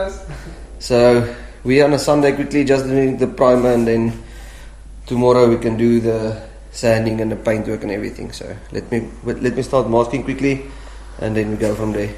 guys. So we on a Sunday quickly just doing the primer, and then tomorrow we can do the sanding and the paint work and everything. So let me start masking quickly, and then we go from there.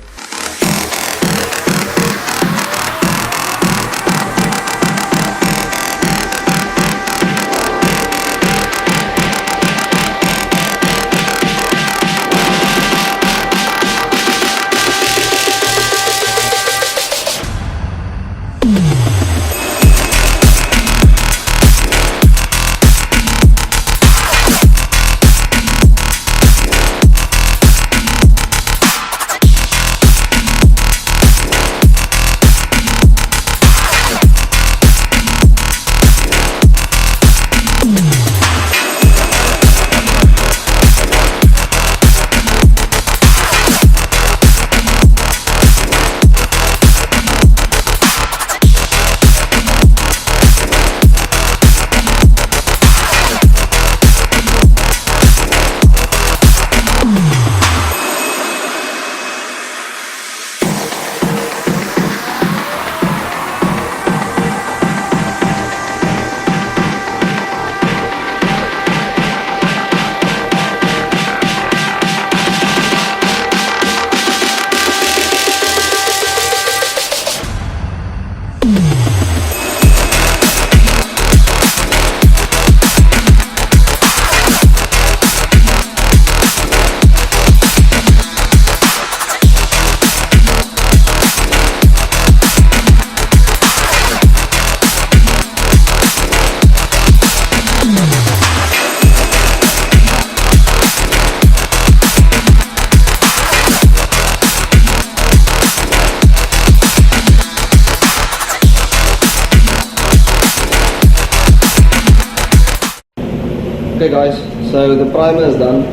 Okay guys, so the primer is done.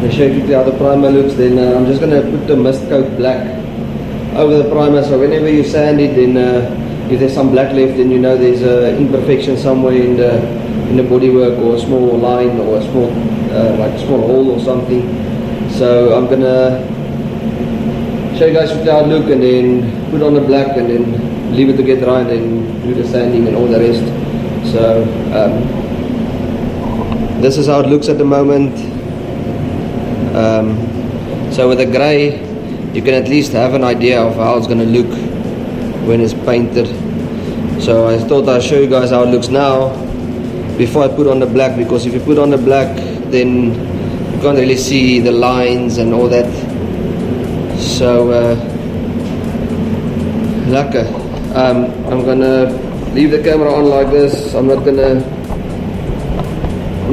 I'll show you how the primer looks. Then I'm just going to put the mist coat black over the primer, so whenever you sand it, then if there's some black left, then you know there's an imperfection somewhere in the bodywork, or a small line, or a small like small hole or something. So I'm going to show you guys how it looks, and then put on the black, and then leave it to get dry, and then do the sanding and all the rest. So this is how it looks at the moment. So with the grey, you can at least have an idea of how it's going to look when it's painted. So I thought I'd show you guys how it looks now before I put on the black, because if you put on the black, then you can't really see the lines and all that. So Lekker. I'm gonna leave the camera on like this. I'm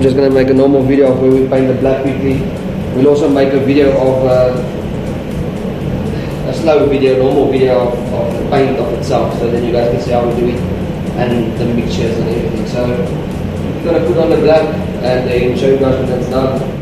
just going to make a normal video of where we paint the black quickly. We'll also make a video of a slow video, normal video of the paint of itself, so then you guys can see how we do it and the mixtures and everything. So I'm going to put on the black and then show you guys when that's done.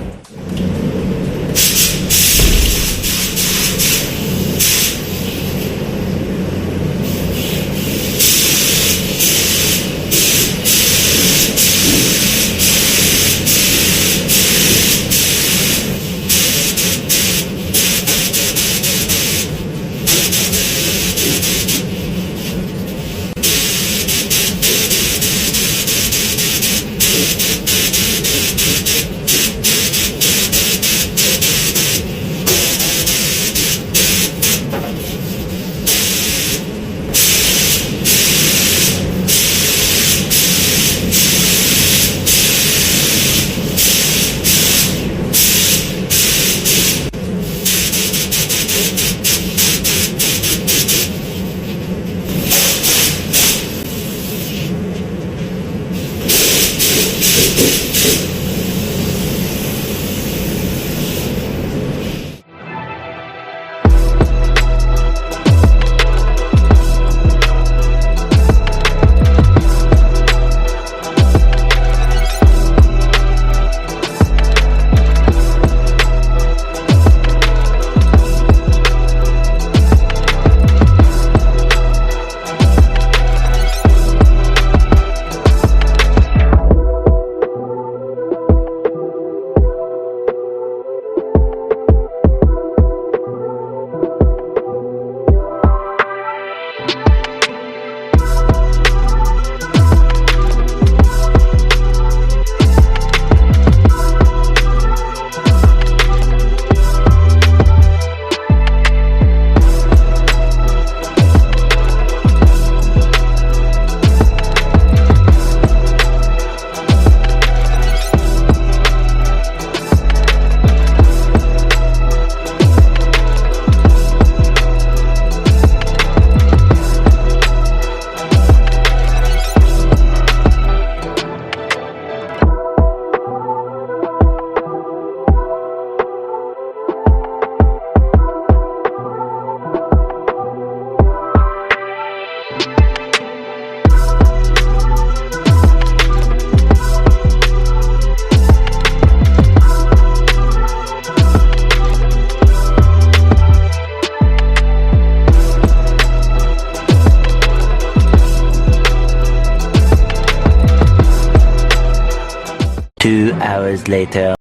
hours later.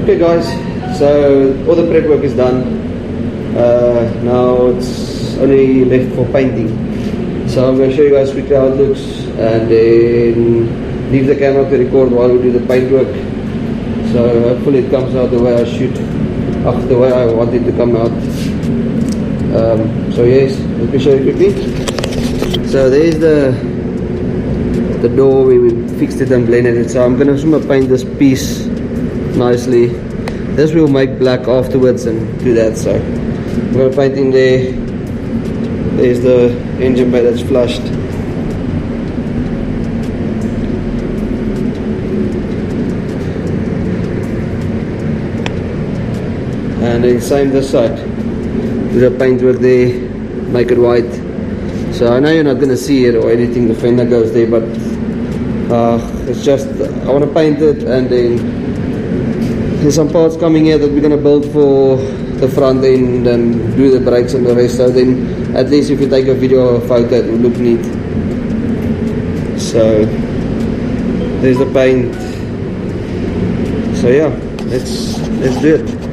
Okay guys, so all the prep work is done. Now it's only left for painting. So I'm going to show you guys quickly how it looks and then leave the camera to record while we do the paint work. So hopefully it comes out the way I shoot, the way I want it to come out. So yes, let me show you quickly. So there's the door where we fixed it and blended it. So I'm going to paint this piece nicely. This will make black afterwards and do that. So I'm going to paint in there. There's the engine bay that's flushed. And then same this side. Do the paint work there, make it white. So I know you're not going to see it or anything, the fender goes there, but it's just I want to paint it, and then there's some parts coming here that we're going to build for the front end and do the brakes and the rest. So then at least if you take a video or a photo, it will look neat. So there's the paint. So yeah, let's do it.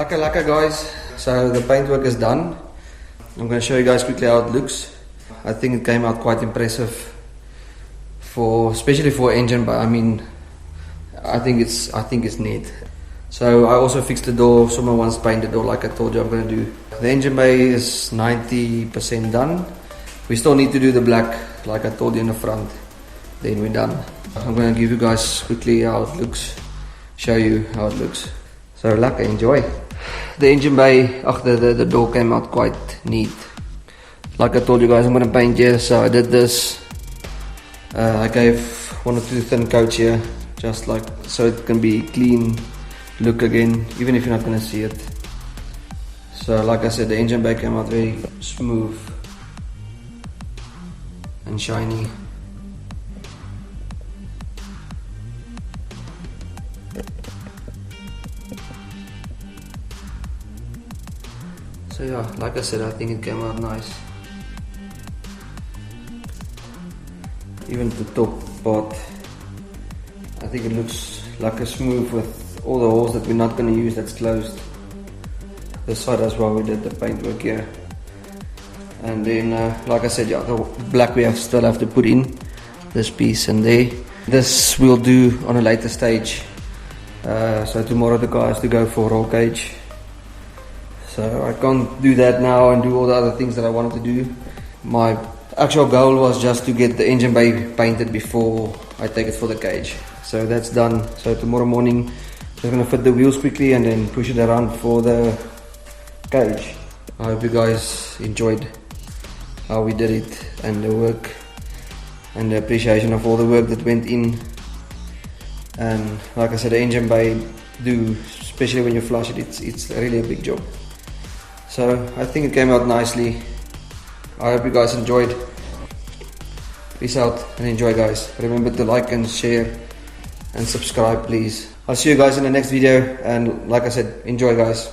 Lekker guys. So the paintwork is done. I'm going to show you guys quickly how it looks. I think it came out quite impressive, especially for engine bay. I mean, I think it's neat. So I also fixed the door. Someone once painted the door like I told you I'm going to do. The engine bay is 90% done. We still need to do the black like I told you in the front. Then we're done. I'm going to give you guys quickly how it looks. Show you how it looks. So Lekker, enjoy. The engine bay, the door came out quite neat. Like I told you guys, I'm going to paint here. So I did this. I gave 1 or 2 thin coats here, just like so it can be clean look again, even if you're not going to see it. So like I said, the engine bay came out very smooth and shiny. So yeah, like I said, I think it came out nice. Even the top part, I think it looks like a smooth with all the holes that we're not going to use that's closed. This side as well, we did the paintwork here. And then like I said, yeah, the black we still have to put in this piece and there. This we'll do on a later stage. So tomorrow the guy has to go for roll cage. So I can't do that now and do all the other things that I wanted to do. My actual goal was just to get the engine bay painted before I take it for the cage. So that's done. So tomorrow morning, just gonna fit the wheels quickly and then push it around for the cage. I hope you guys enjoyed how we did it and the work and the appreciation of all the work that went in. And like I said, the engine bay especially when you flush it, it's really a big job. So I think it came out nicely. I hope you guys enjoyed. Peace out and enjoy guys. Remember to like and share and subscribe please. I'll see you guys in the next video and like I said, enjoy guys.